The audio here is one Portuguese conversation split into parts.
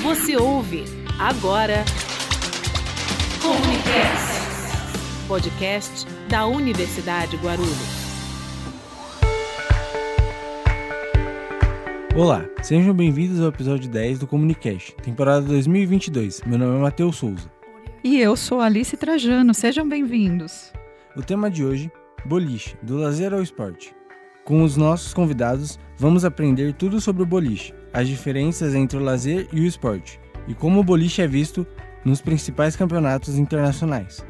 Você ouve agora Comunicast, podcast da Universidade Guarulhos. Olá, sejam bem-vindos ao episódio 10 do Comunicast, temporada 2022. Meu nome é Matheus Souza. E eu sou Alice Trajano, sejam bem-vindos. O tema de hoje, boliche, do lazer ao esporte. Com os nossos convidados, vamos aprender tudo sobre o boliche, as diferenças entre o lazer e o esporte, e como o boliche é visto nos principais campeonatos internacionais.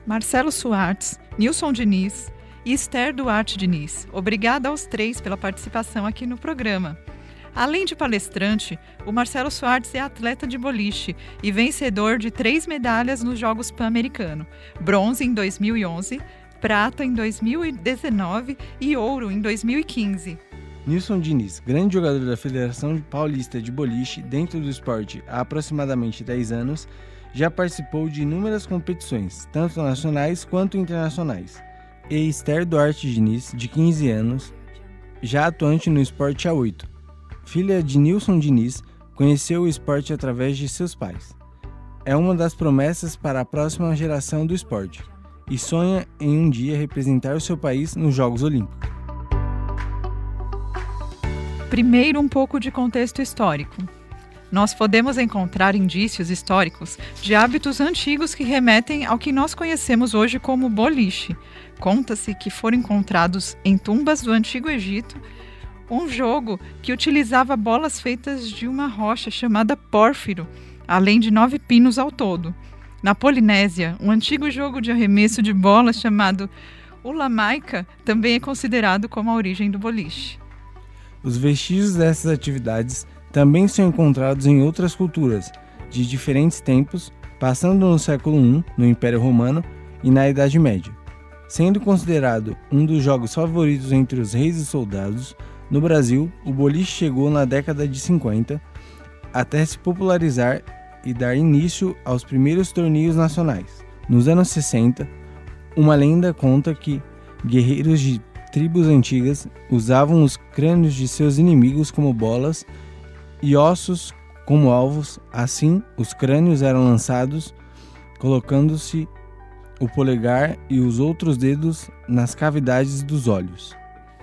Marcelo Suartz, Nilson Diniz e Esther Duarte Diniz, obrigada aos três pela participação aqui no programa. Além de palestrante, o Marcelo Suartz é atleta de boliche e vencedor de 3 medalhas nos Jogos Pan-Americanos, bronze em 2011, prata em 2019 e ouro em 2015. Nilson Diniz, grande jogador da Federação Paulista de Boliche dentro do esporte há aproximadamente 10 anos, já participou de inúmeras competições, tanto nacionais quanto internacionais. E Esther Duarte Diniz, de 15 anos, já atuante no esporte há 8. Filha de Nilson Diniz, conheceu o esporte através de seus pais. É uma das promessas para a próxima geração do esporte e sonha em um dia representar o seu país nos Jogos Olímpicos. Primeiro, um pouco de contexto histórico. Nós podemos encontrar indícios históricos de hábitos antigos que remetem ao que nós conhecemos hoje como boliche. Conta-se que foram encontrados em tumbas do Antigo Egito um jogo que utilizava bolas feitas de uma rocha chamada pórfiro, além de 9 pinos ao todo. Na Polinésia, um antigo jogo de arremesso de bolas chamado Ulamaica também é considerado como a origem do boliche. Os vestígios dessas atividades também são encontrados em outras culturas, de diferentes tempos, passando no século I, no Império Romano e na Idade Média. Sendo considerado um dos jogos favoritos entre os reis e soldados, no Brasil, o boliche chegou na década de 50 até se popularizar e dar início aos primeiros torneios nacionais. Nos anos 60, uma lenda conta que guerreiros de tribos antigas usavam os crânios de seus inimigos como bolas e ossos como alvos. Assim, os crânios eram lançados, colocando-se o polegar e os outros dedos nas cavidades dos olhos.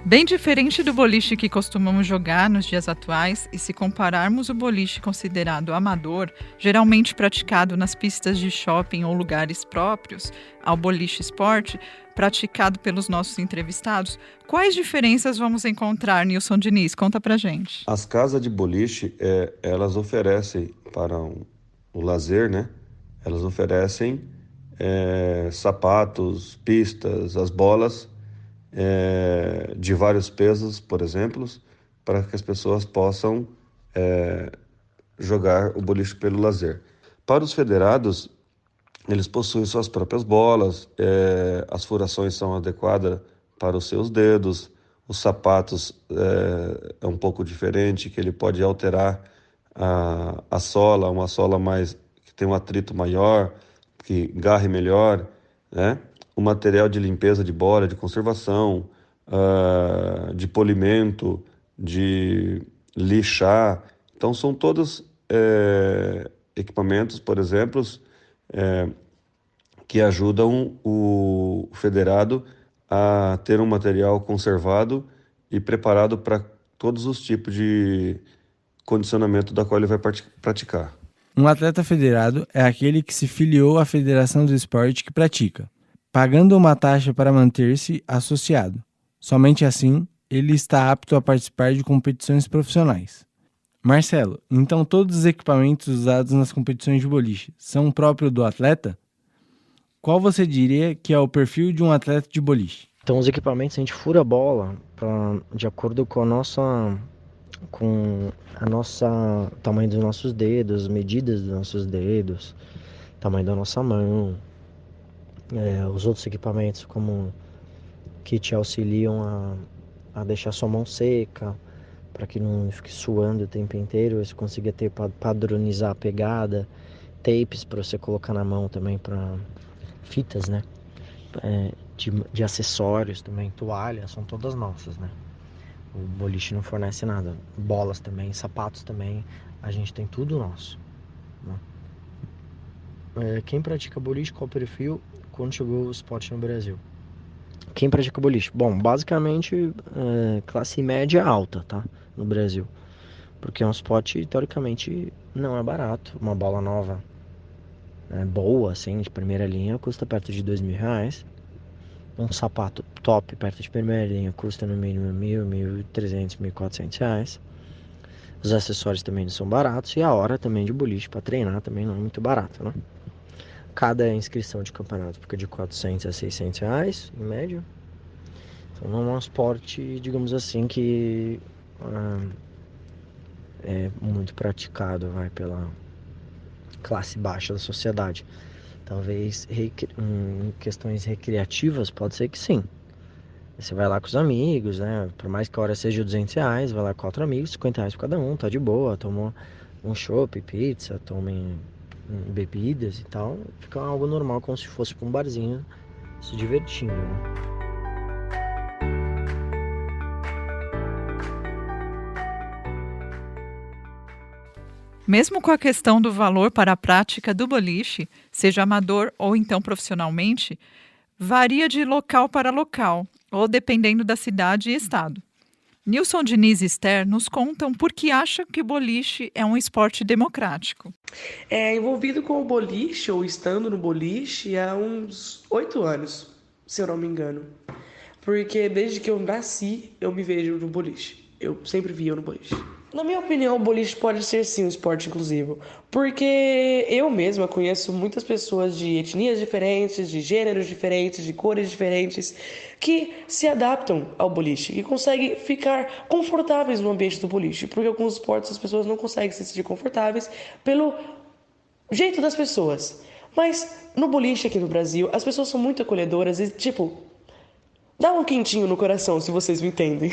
Bem diferente do boliche que costumamos jogar nos dias atuais, e se compararmos o boliche considerado amador, geralmente praticado nas pistas de shopping ou lugares próprios, ao boliche esporte, praticado pelos nossos entrevistados, quais diferenças vamos encontrar, Nilson Diniz? Conta pra gente. As casas de boliche, elas oferecem para o lazer, né? Elas oferecem sapatos, pistas, as bolas, de vários pesos, por exemplo, para que as pessoas possam jogar o boliche pelo lazer. Para os federados, eles possuem suas próprias bolas, as furações são adequadas para os seus dedos, os sapatos é um pouco diferente, que ele pode alterar a sola, uma sola mais que tem um atrito maior, que garre melhor, né? O material de limpeza de bola, de conservação, de polimento, de lixar. Então, são todos equipamentos, por exemplo, que ajudam o federado a ter um material conservado e preparado para todos os tipos de condicionamento da qual ele vai praticar. Um atleta federado é aquele que se filiou à federação do esporte que pratica, pagando uma taxa para manter-se associado. Somente assim, ele está apto a participar de competições profissionais. Marcelo, então todos os equipamentos usados nas competições de boliche são próprios do atleta? Qual você diria que é o perfil de um atleta de boliche? Então os equipamentos a gente fura a bola de acordo com o tamanho dos nossos dedos, medidas dos nossos dedos, tamanho da nossa mão. Os outros equipamentos que te auxiliam a deixar sua mão seca, para que não fique suando o tempo inteiro, você consiga padronizar a pegada, tapes para você colocar na mão também, para fitas, né? De acessórios também, toalhas, são todas nossas, né? O boliche não fornece nada, bolas também, sapatos também, a gente tem tudo nosso. né? Quem pratica boliche, qual o perfil quando chegou o esporte no Brasil? Quem pratica boliche? Bom, basicamente classe média alta, tá? No Brasil. Porque é um esporte, teoricamente, não é barato. Uma bola nova boa, assim, de primeira linha, custa perto de R$ 2.000. Um sapato top, perto de primeira linha, custa no mínimo R$ 1.000, R$ 1.300, R$ 1.400. Os acessórios também não são baratos. E a hora também de boliche para treinar também não é muito barato, né? Cada inscrição de campeonato fica de R$ 400 a R$ 600, em média. Então não é um esporte, digamos assim, que é muito praticado, pela classe baixa da sociedade. Talvez em questões recreativas, pode ser que sim. Você vai lá com os amigos, né? Por mais que a hora seja R$ 200, vai lá com 4 amigos, R$ 50 por cada um, tá de boa. Tomou um chopp, pizza, tomem bebidas e tal. Fica algo normal, como se fosse pra um barzinho, se divertindo, né? Mesmo com a questão do valor para a prática do boliche, seja amador ou então profissionalmente, varia de local para local, ou dependendo da cidade e estado. Nilson Diniz e Esther nos contam por que acham que o boliche é um esporte democrático. Envolvido com o boliche, ou estando no boliche, há uns 8 anos, se eu não me engano. Porque desde que eu nasci, eu me vejo no boliche. Eu sempre vi eu no boliche. Na minha opinião, o boliche pode ser sim um esporte inclusivo, porque eu mesma conheço muitas pessoas de etnias diferentes, de gêneros diferentes, de cores diferentes, que se adaptam ao boliche e conseguem ficar confortáveis no ambiente do boliche, porque alguns esportes as pessoas não conseguem se sentir confortáveis pelo jeito das pessoas. Mas no boliche aqui no Brasil, as pessoas são muito acolhedoras e, dá um quentinho no coração, se vocês me entendem.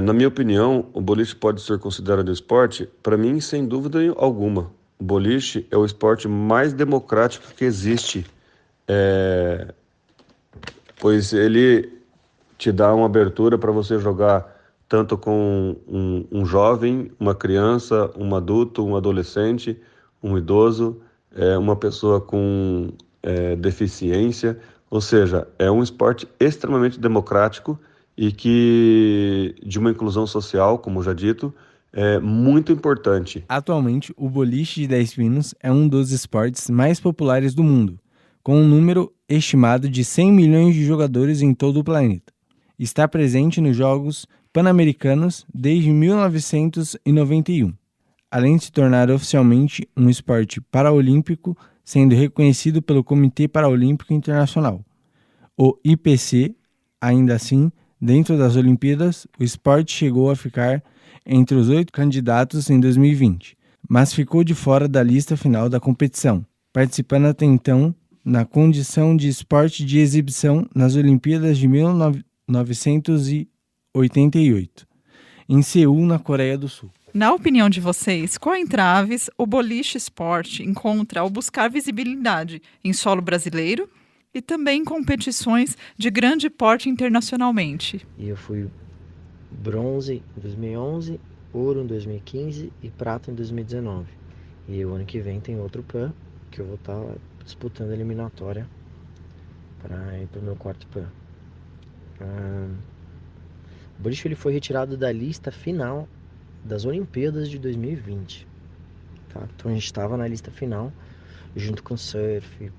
Na minha opinião, o boliche pode ser considerado esporte? Para mim, sem dúvida alguma. O boliche é o esporte mais democrático que existe, pois ele te dá uma abertura para você jogar tanto com um jovem, uma criança, um adulto, um adolescente, um idoso, uma pessoa com deficiência. Ou seja, é um esporte extremamente democrático e que, de uma inclusão social, como já dito, é muito importante. Atualmente, o boliche de 10 pinos é um dos esportes mais populares do mundo, com um número estimado de 100 milhões de jogadores em todo o planeta. Está presente nos Jogos Pan-Americanos desde 1991, além de se tornar oficialmente um esporte paraolímpico, sendo reconhecido pelo Comitê Paralímpico Internacional, o IPC. Ainda assim, dentro das Olimpíadas, o esporte chegou a ficar entre os 8 candidatos em 2020, mas ficou de fora da lista final da competição, participando até então na condição de esporte de exibição nas Olimpíadas de 1988, em Seul, na Coreia do Sul. Na opinião de vocês, qual entraves o boliche esporte encontra ao buscar visibilidade em solo brasileiro e também em competições de grande porte internacionalmente? E eu fui bronze em 2011, ouro em 2015 e prata em 2019. E o ano que vem tem outro PAN, que eu vou estar disputando a eliminatória para ir para o meu quarto PAN. O boliche ele foi retirado da lista final das Olimpíadas de 2020. Tá? Então a gente estava na lista final junto com surf,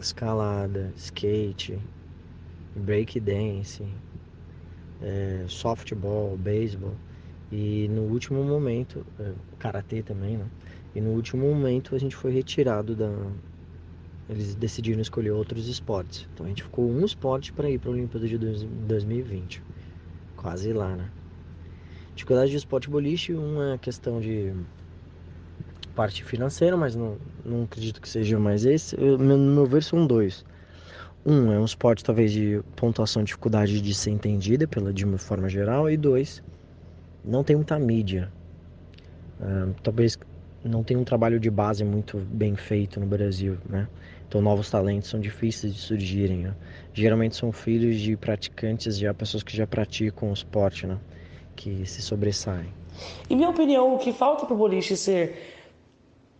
escalada, skate, breakdance, softball, beisebol. E no último momento, karatê também, né? E no último momento a gente foi retirado eles decidiram escolher outros esportes. Então a gente ficou um esporte para ir para a Olimpíada de 2020. Quase lá, né? Dificuldade de esporte boliche, uma questão de parte financeira, mas não acredito que seja mais esse. No meu ver são dois. É um esporte talvez de pontuação, dificuldade de ser entendida de uma forma geral. E 2, não tem muita mídia. Talvez não tenha um trabalho de base muito bem feito no Brasil, né? Então novos talentos são difíceis de surgirem, né? Geralmente são filhos de praticantes, pessoas que já praticam o esporte, né? Que se sobressaem. Em minha opinião, o que falta para o boliche ser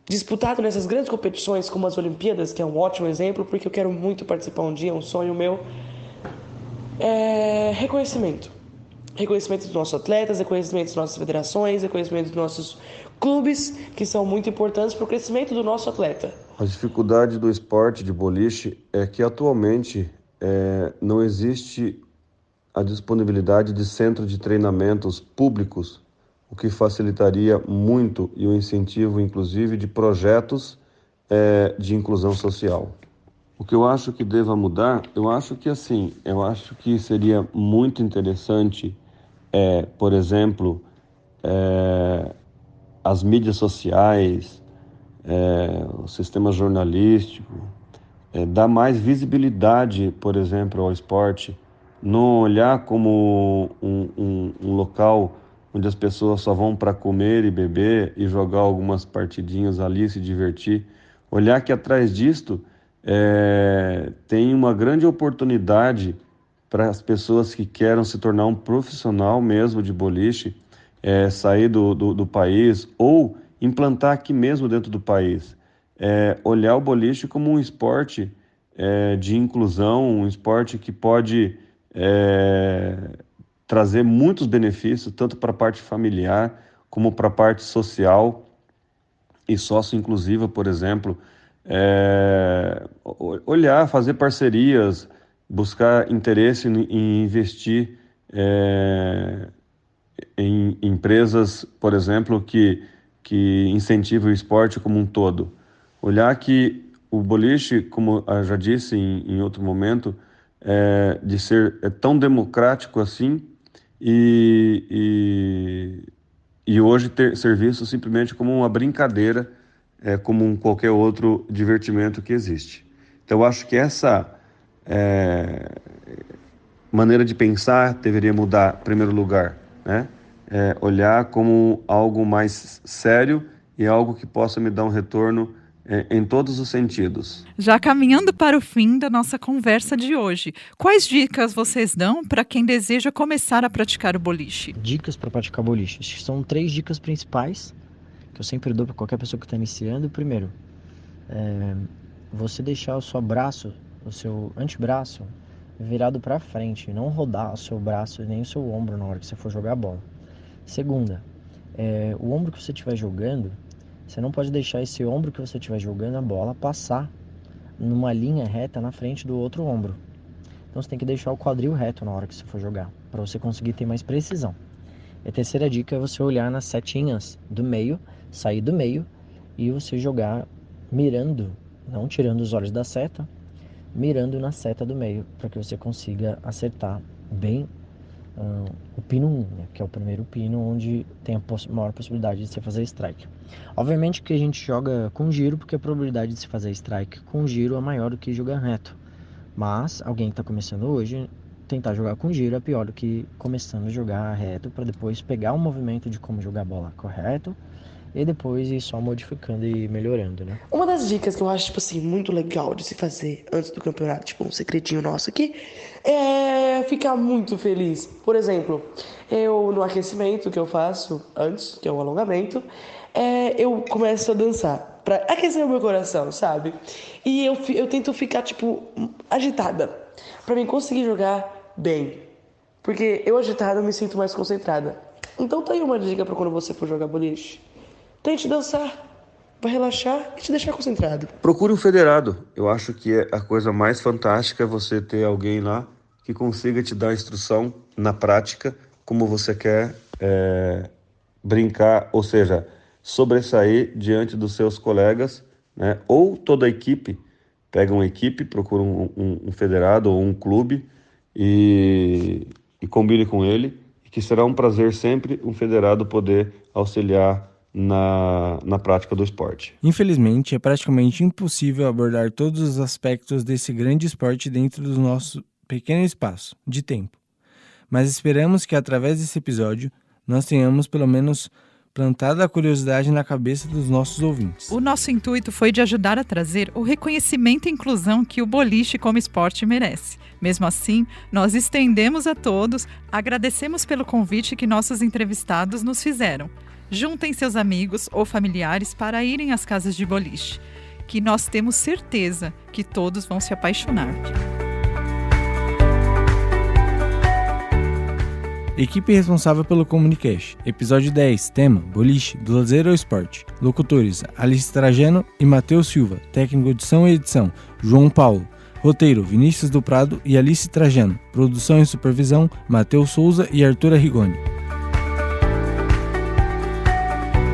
disputado nessas grandes competições como as Olimpíadas, que é um ótimo exemplo, porque eu quero muito participar um dia, é um sonho meu. Reconhecimento dos nossos atletas, reconhecimento das nossas federações, reconhecimento dos nossos clubes, que são muito importantes para o crescimento do nosso atleta. A dificuldade do esporte de boliche é que atualmente não existe a disponibilidade de centro de treinamentos públicos, o que facilitaria muito e o incentivo, inclusive, de projetos de inclusão social. O que eu acho que deva mudar, eu acho que seria muito interessante, por exemplo, as mídias sociais, o sistema jornalístico, dar mais visibilidade, por exemplo, ao esporte, não olhar como um local onde as pessoas só vão para comer e beber e jogar algumas partidinhas ali, se divertir. Olhar que atrás disto tem uma grande oportunidade para as pessoas que querem se tornar um profissional mesmo de boliche, sair do país ou implantar aqui mesmo dentro do país. Olhar o boliche como um esporte de inclusão, um esporte que pode trazer muitos benefícios, tanto para a parte familiar como para a parte social e sócio-inclusiva, por exemplo. Olhar, fazer parcerias, buscar interesse em investir em empresas, por exemplo, que incentivem o esporte como um todo. Olhar que o boliche, como eu já disse em outro momento, de ser tão democrático assim e hoje ser visto simplesmente como uma brincadeira, como qualquer outro divertimento que existe. Então, eu acho que essa maneira de pensar deveria mudar, em primeiro lugar, né? Olhar como algo mais sério e algo que possa me dar um retorno em todos os sentidos. Já caminhando para o fim da nossa conversa de hoje, quais dicas vocês dão para quem deseja começar a praticar o boliche? Dicas para praticar boliche. Acho que são 3 dicas principais que eu sempre dou para qualquer pessoa que está iniciando. Primeiro, você deixar o seu braço, o seu antebraço, virado para frente, não rodar o seu braço nem o seu ombro na hora que você for jogar a bola. Segunda, o ombro que você estiver jogando, você não pode deixar esse ombro que você estiver jogando a bola passar numa linha reta na frente do outro ombro. Então você tem que deixar o quadril reto na hora que você for jogar, para você conseguir ter mais precisão. E a terceira dica é você olhar nas setinhas do meio, sair do meio e você jogar mirando, não tirando os olhos da seta, mirando na seta do meio, para que você consiga acertar bem o pino 1, né, que é o primeiro pino onde tem a maior possibilidade de você fazer strike. Obviamente que a gente joga com giro, porque a probabilidade de se fazer strike com giro é maior do que jogar reto. Mas alguém que está começando hoje, tentar jogar com giro é pior do que começando a jogar reto, para depois pegar o movimento de como jogar a bola correto e depois ir só modificando e melhorando, né? Uma das dicas que eu acho, tipo assim, muito legal de se fazer antes do campeonato, tipo um segredinho nosso aqui, é ficar muito feliz. Por exemplo, eu no aquecimento que eu faço antes, que é o alongamento, eu começo a dançar pra aquecer o meu coração, sabe? E eu tento ficar, tipo, agitada, pra mim conseguir jogar bem. Porque eu agitada eu me sinto mais concentrada. Então tá aí uma dica pra quando você for jogar boliche. Tente dançar, vai relaxar e te deixar concentrado. Procure um federado. Eu acho que a coisa mais fantástica é você ter alguém lá que consiga te dar a instrução na prática, como você quer brincar, ou seja, sobressair diante dos seus colegas, né? Ou toda a equipe. Pega uma equipe, procura um federado ou um clube e combine com ele, que será um prazer sempre um federado poder auxiliar na prática do esporte. Infelizmente, é praticamente impossível abordar todos os aspectos desse grande esporte dentro do nosso pequeno espaço de tempo. Mas esperamos que através desse episódio nós tenhamos pelo menos plantado a curiosidade na cabeça dos nossos ouvintes. O nosso intuito foi de ajudar a trazer o reconhecimento e inclusão que o boliche como esporte merece. Mesmo assim, nós estendemos a todos, agradecemos pelo convite que nossos entrevistados nos fizeram. Juntem seus amigos ou familiares para irem às casas de boliche, que nós temos certeza que todos vão se apaixonar. Equipe responsável pelo Comunicast. Episódio 10, tema Boliche, do lazer ao esporte. Locutores Alice Trajano e Matheus Silva. Técnico de som e edição João Paulo. Roteiro Vinícius do Prado e Alice Trajano. Produção e supervisão Matheus Souza e Arthur Arrigoni.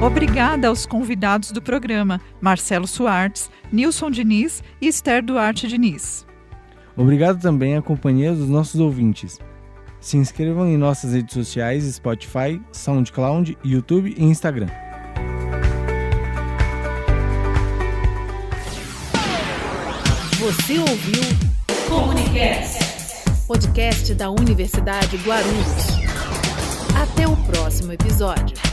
Obrigada aos convidados do programa, Marcelo Suartes, Nilson Diniz e Esther Duarte Diniz. Obrigado também à companhia dos nossos ouvintes. Se inscrevam em nossas redes sociais, Spotify, SoundCloud, YouTube e Instagram. Você ouviu Comunicast, podcast da Universidade Guarulhos. Até o próximo episódio.